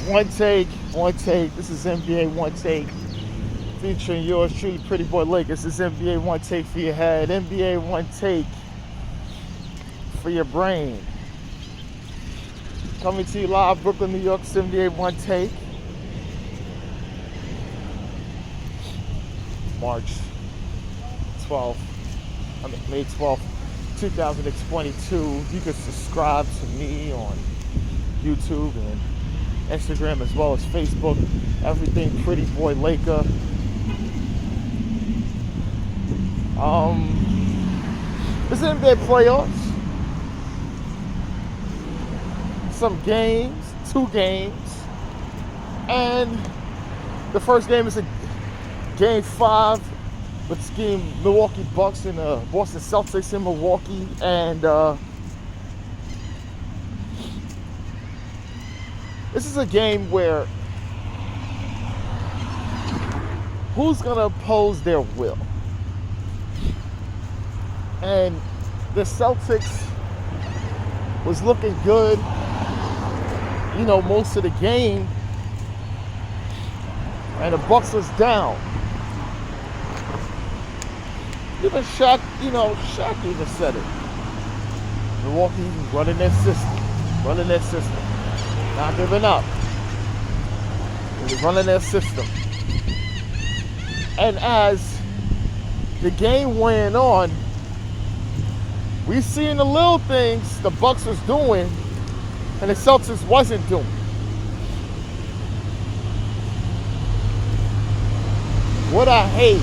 Onetake. This is NBA Onetake, featuring yours truly, Pretty Boy Lake. This is NBA Onetake for your head, NBA Onetake for your brain. Coming to you live, Brooklyn, New York, NBA Onetake. May 12th, 2022. You can subscribe to me on YouTube and Instagram as well as Facebook. Everything Pretty Boy Laker. It's NBA playoffs. Some games, 2 games. And the first game is a game 5 between Milwaukee Bucks and Boston Celtics in Milwaukee. And this is a game where who's going to oppose their will? And the Celtics was looking good, most of the game. And the Bucks was down. Even Shaq even said it. Milwaukee running their system. Not giving up. They're running their system. And as the game went on, we seen the little things the Bucks was doing and the Celtics wasn't doing. What I hate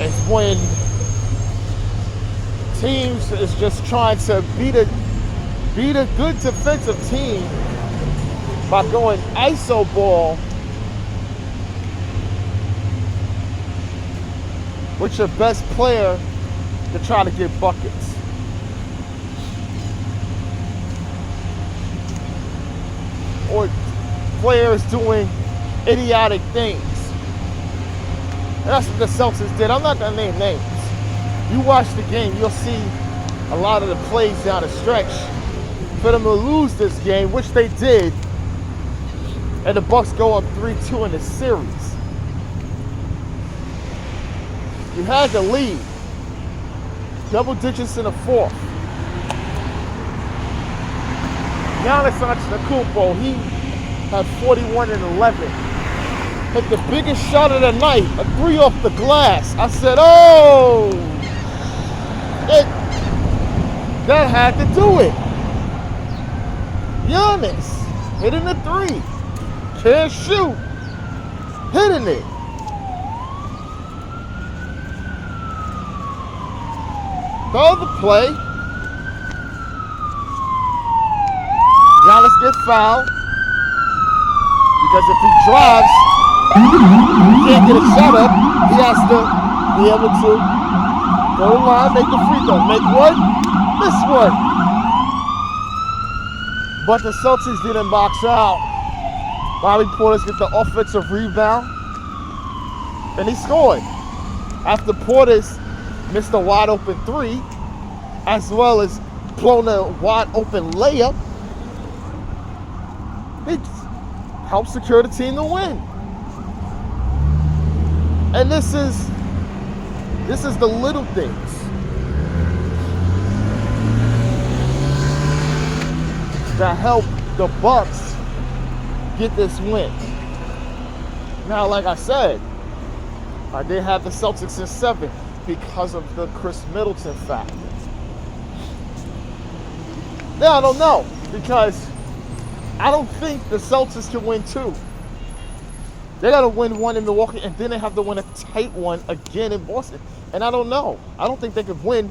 is when teams is just trying to beat a good defensive team by going ISO ball with your best player to try to get buckets. Or players doing idiotic things. And that's what the Celtics did. I'm not going to name names. You watch the game, you'll see a lot of the plays down the stretch for them to lose this game, which they did. And the Bucks go up 3-2 in the series. You had the lead. Double digits in the fourth. Giannis Antetokounmpo, he had 41 and 11. Hit the biggest shot of the night, a 3 off the glass. I said, oh, that had to do it. Giannis hitting the 3. Can't shoot. Hitting it. The other play, Giannis gets fouled because if he drives, he can't get a shot up. He has to be able to go to the line, make the free throw. Make one, miss one. But the Celtics didn't box out. Bobby Portis get the offensive rebound, and he scored. After Portis missed a wide open 3, as well as blown a wide open layup, it helped secure the team to win. And this is the little things that help the Bucks get this win. Now, like I said, I did have the Celtics in 7 because of the Chris Middleton factor. Now, I don't know, because I don't think the Celtics can win 2. They got to win 1 in Milwaukee, and then they have to win a tight one again in Boston. And I don't know. I don't think they could win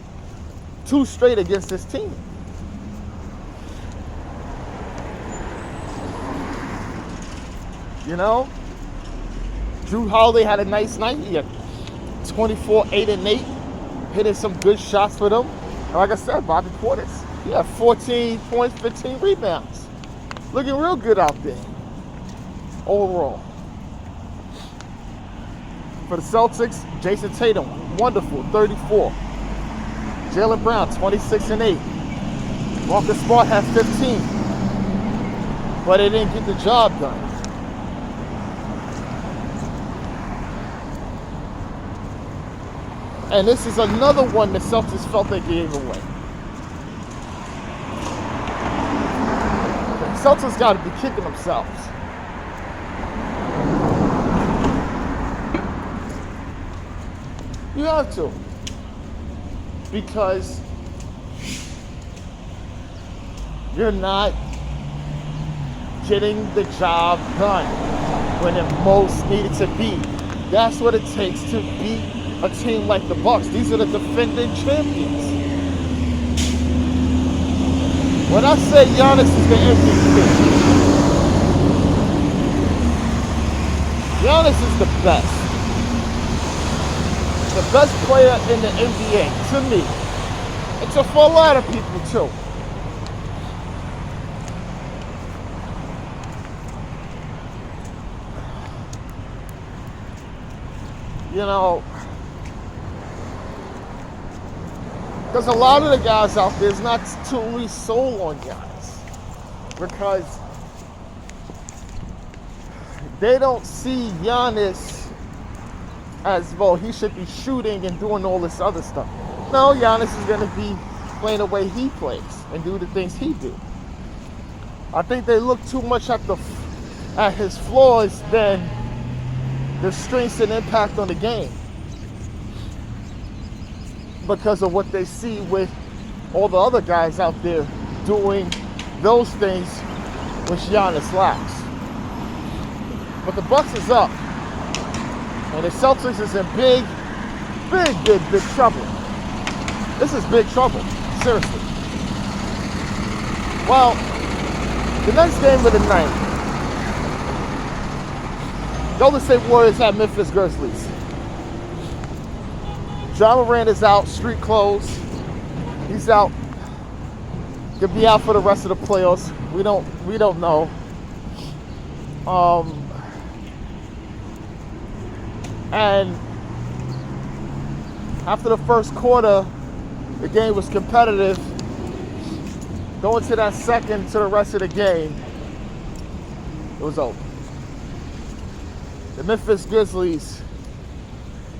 2 straight against this team. Drew Holiday had a nice night. He had 24, 8 and 8, hitting some good shots for them. And like I said, Bobby Portis, he had 14 points, 15 rebounds. Looking real good out there overall. For the Celtics, Jason Tatum, wonderful, 34. Jaylen Brown, 26 and 8. Marcus Smart had 15. but they didn't get the job done. And this is another one the Celtics felt they gave away. The Celtics got to be kicking themselves. You have to. Because you're not getting the job done when it most needed to be. That's what it takes to beat a team like the Bucks. These are the defending champions. When I say Giannis is the MVP, Giannis is the best. The best player in the NBA, to me. It's for a lot of people, too. You know, because a lot of the guys out there is not totally sold on Giannis, because they don't see Giannis as, well, he should be shooting and doing all this other stuff. No, Giannis is going to be playing the way he plays and do the things he do. I think they look too much at his flaws than the strengths and impact on the game, because of what they see with all the other guys out there doing those things which Giannis lacks. But the Bucks is up, and the Celtics is in big trouble. This is big trouble, seriously. Well, the next game of the night, Golden State Warriors at Memphis Grizzlies. Ja Morant is out, street clothes. He's out. Could be out for the rest of the playoffs. We don't know. And after the first quarter, the game was competitive. Going to that second, to the rest of the game, it was over. The Memphis Grizzlies,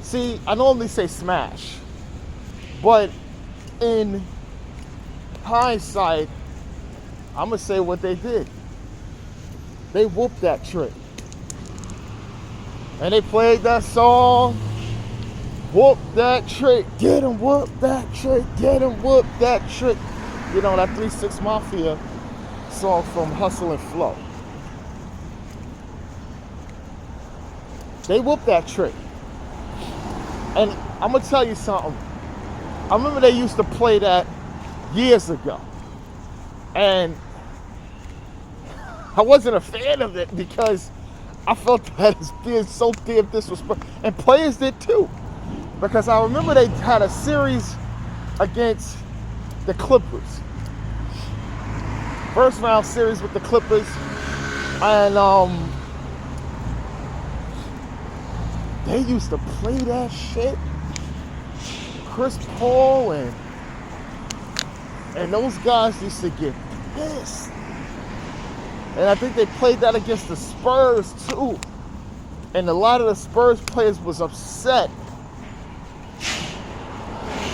see, I normally say smash, but in hindsight, I'm going to say what they did. They whooped that trick. And they played that song, whoop that trick, get him, whoop that trick, get him, whoop that trick. You know, that 3-6 Mafia song from Hustle and Flow. They whooped that trick. And I'm going to tell you something. I remember they used to play that years ago. And I wasn't a fan of it because I felt that as being so damn disrespectful. And players did too. Because I remember they had a series against the Clippers. First round series with the Clippers. And they used to play that shit. Chris Paul and those guys used to get pissed. And I think they played that against the Spurs too. And a lot of the Spurs players was upset.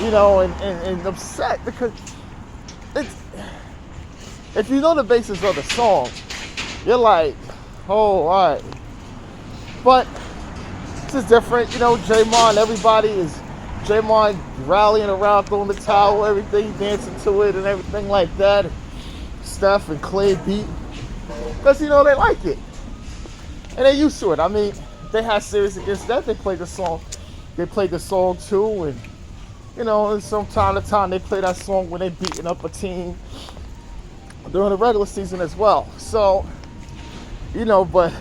You know, and upset because it's, if you know the basis of the song, you're like, oh, all right. But this is different. You know, Draymond, everybody is Draymond rallying around, throwing the towel, everything, dancing to it and everything like that. Steph and Clay beat. Because, you know, they like it. And they're used to it. I mean, they had series against that. They played the song. They played the song too. And, you know, and from time to time they play that song when they're beating up a team during the regular season as well. So, you know, but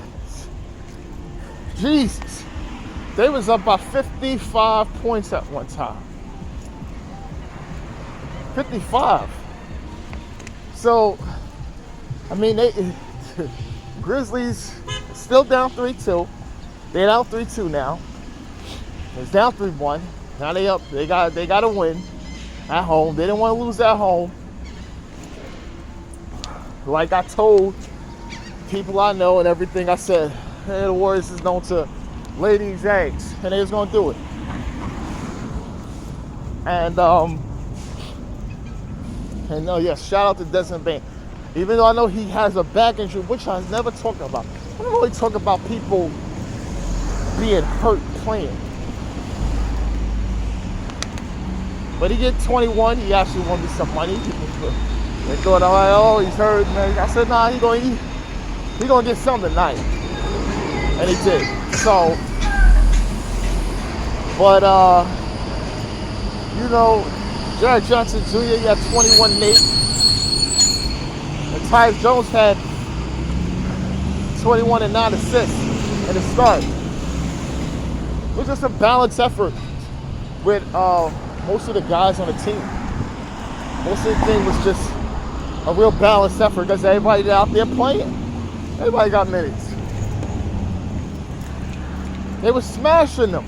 Jesus, they was up by 55 points at one time. 55. So, I mean, they Grizzlies still down 3-2. They're down 3-2 now. It's down 3-1. Now they up. They got to win at home. They didn't want to lose at home. Like I told people I know and everything, I said, hey, the Warriors is known to lay these eggs, and they was gonna do it. And yes, shout out to Desmond Bain. Even though I know he has a back injury, which I never talk about. I don't really talk about people being hurt playing. But he get 21. He actually won me some money. They thought, oh, he's hurt, man. I said, nah, he gonna get something tonight, and he did. So, but Jared Johnson Jr. He had 21 and 8, and Tyus Jones had 21 and 9 assists in the start. It was just a balanced effort with most of the guys on the team. Most of the thing was just a real balanced effort because everybody out there playing. Everybody got minutes. They were smashing them.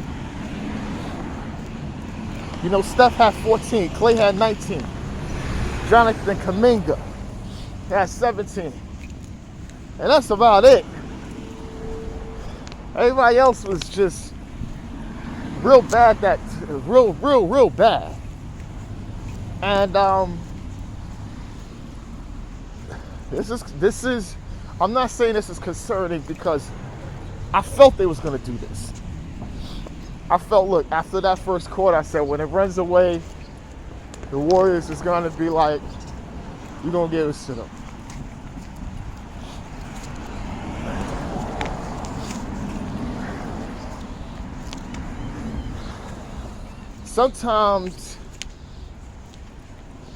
Steph had 14. Clay had 19. Jonathan Kuminga had 17. And that's about it. Everybody else was just real bad. Real bad. And this is I'm not saying this is concerning because I felt they was gonna do this. I felt, look, after that first quarter, I said when it runs away, the Warriors is gonna be like, we're gonna give this to them. Sometimes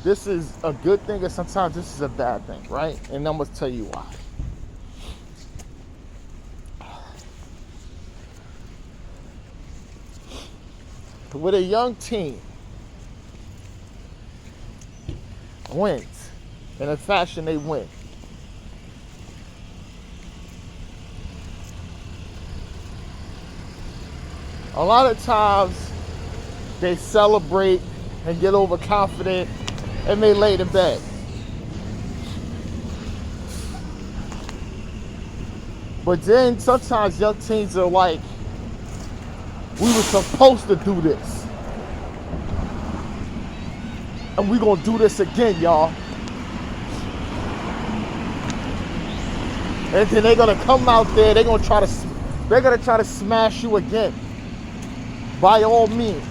this is a good thing and sometimes this is a bad thing, right? And I'm gonna tell you why. With a young team wins in a fashion they win. A lot of times they celebrate and get overconfident and they lay to bed. But then sometimes young teams are like, we were supposed to do this. And we're gonna do this again, y'all. And then they're gonna come out there, they're gonna try to smash you again. By all means.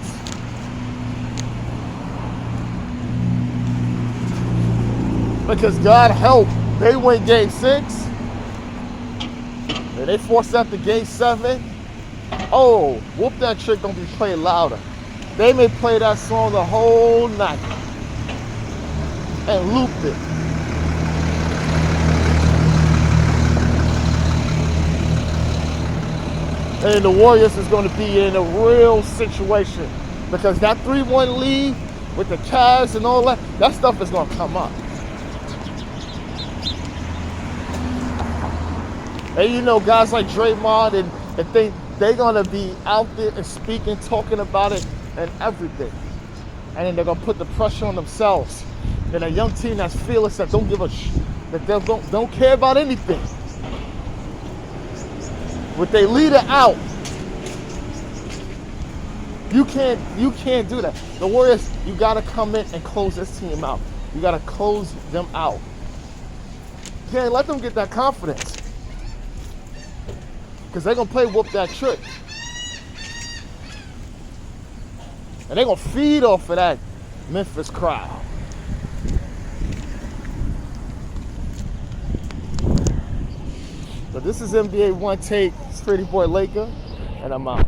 Because God help, they win game 6. And they forced out to game 7. Oh, whoop that trick don't be played louder. They may play that song the whole night and loop it. And the Warriors is going to be in a real situation because that 3-1 lead with the Cavs and all that stuff is going to come up. And guys like Draymond and they're going to be out there and speaking, talking about it and everything. And then they're going to put the pressure on themselves. And a young team that's fearless, that don't give that they don't care about anything. With their leader out, you can't do that. The Warriors, you got to come in and close this team out. You got to close them out. You can't let them get that confidence. Because they're going to play whoop that trick. And they're going to feed off of that Memphis crowd. So this is NBA Onetake. It's Pretty Boy Laker. And I'm out.